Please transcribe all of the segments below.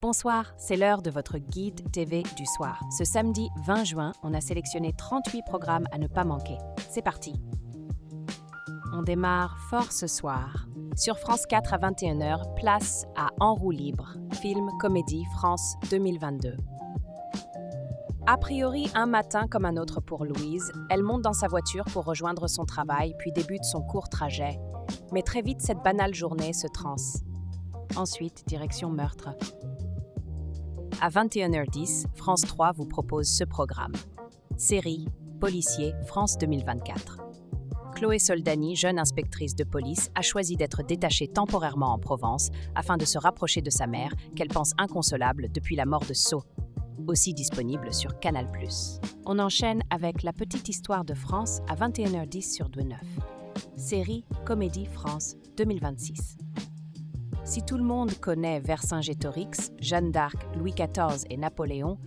Bonsoir, c'est l'heure de votre guide TV du soir. Ce samedi 20 juin, on a sélectionné 38 programmes à ne pas manquer. C'est parti! On démarre fort ce soir. Sur France 4 à 21h, place à En roue libre, film comédie France 2022. A priori, un matin comme un autre pour Louise, elle monte dans sa voiture pour rejoindre son travail, puis débute son court trajet. Mais très vite, cette banale journée se transe. Ensuite, direction meurtre. À 21h10, France 3 vous propose ce programme. Série, policier, France 2024. Chloé Soldani, jeune inspectrice de police, a choisi d'être détachée temporairement en Provence afin de se rapprocher de sa mère, qu'elle pense inconsolable depuis la mort de Sceaux, aussi disponible sur Canal+. On enchaîne avec La petite histoire de France à 21h10 sur 2-9. Série, comédie, France 2026. Si tout le monde connaît Vercingétorix, Jeanne d'Arc, Louis XIV et Napoléon,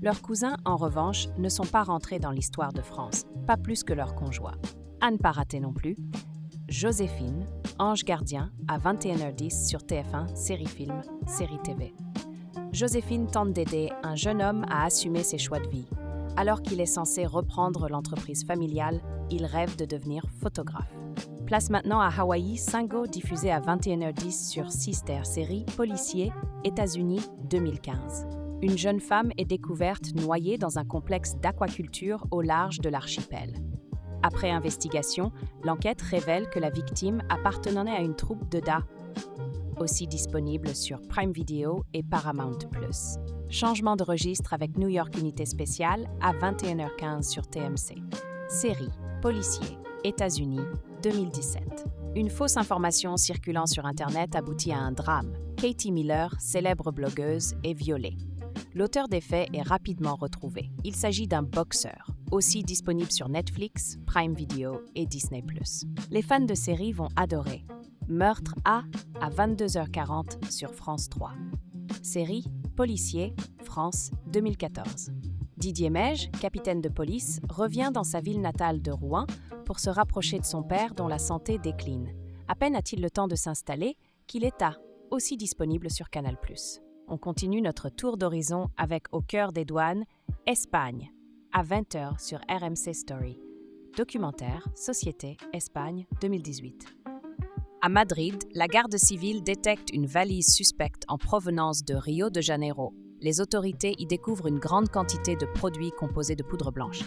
leurs cousins, en revanche, ne sont pas rentrés dans l'histoire de France, pas plus que leurs conjoints. À ne pas rater non plus, Joséphine, Ange gardien, à 21h10 sur TF1, série film, série TV. Joséphine tente d'aider un jeune homme à assumer ses choix de vie. Alors qu'il est censé reprendre l'entreprise familiale, il rêve de devenir photographe. Place maintenant à Hawaii 5Go, diffusé à 21h10 sur Sister, série policier, États-Unis 2015. Une jeune femme est découverte noyée dans un complexe d'aquaculture au large de l'archipel. Après investigation, l'enquête révèle que la victime appartenait à une troupe de DA, aussi disponible sur Prime Video et Paramount+. Changement de registre avec New York Unité spéciale à 21h15 sur TMC. Série, policier, États-Unis 2017. Une fausse information circulant sur Internet aboutit à un drame. Katie Miller, célèbre blogueuse, est violée. L'auteur des faits est rapidement retrouvé. Il s'agit d'un boxeur, aussi disponible sur Netflix, Prime Video et Disney+. Les fans de série vont adorer. Meurtre à 22h40 sur France 3. Série, policier, France 2014. Didier Mège, capitaine de police, revient dans sa ville natale de Rouen pour se rapprocher de son père dont la santé décline. À peine a-t-il le temps de s'installer qu'il est aussi disponible sur Canal+. On continue notre tour d'horizon avec Au cœur des douanes, Espagne, à 20h sur RMC Story. Documentaire, Société, Espagne 2018. À Madrid, la garde civile détecte une valise suspecte en provenance de Rio de Janeiro. Les autorités y découvrent une grande quantité de produits composés de poudre blanche.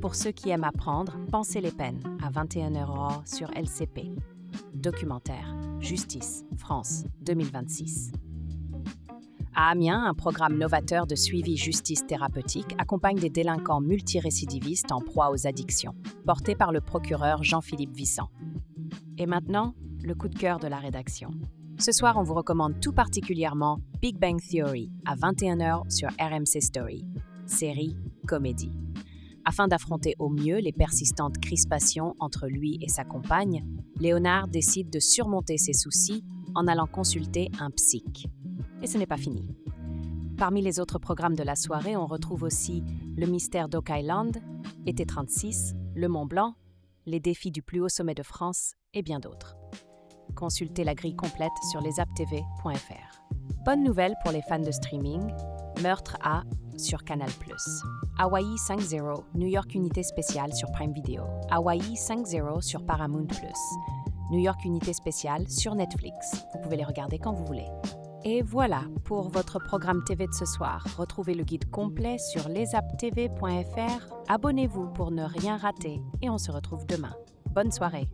Pour ceux qui aiment apprendre, Pensez les peines, à 21h sur LCP. Documentaire, Justice, France, 2026. À Amiens, un programme novateur de suivi justice thérapeutique accompagne des délinquants multirécidivistes en proie aux addictions, porté par le procureur Jean-Philippe Vissant. Et maintenant, le coup de cœur de la rédaction. Ce soir, on vous recommande tout particulièrement Big Bang Theory, à 21h sur RMC Story. Série, comédie. Afin d'affronter au mieux les persistantes crispations entre lui et sa compagne, Léonard décide de surmonter ses soucis en allant consulter un psy. Et ce n'est pas fini. Parmi les autres programmes de la soirée, on retrouve aussi Le mystère d'Oak Island, Été 36, Le Mont Blanc, Les défis du plus haut sommet de France et bien d'autres. Consultez la grille complète sur lesaptv.fr. Bonne nouvelle pour les fans de streaming, Meurtre à sur Canal+. Hawaii 5-0, New York Unité spéciale sur Prime Video. Hawaii 5-0 sur Paramount+. New York Unité spéciale sur Netflix. Vous pouvez les regarder quand vous voulez. Et voilà pour votre programme TV de ce soir. Retrouvez le guide complet sur lesaptv.fr. Abonnez-vous pour ne rien rater et on se retrouve demain. Bonne soirée.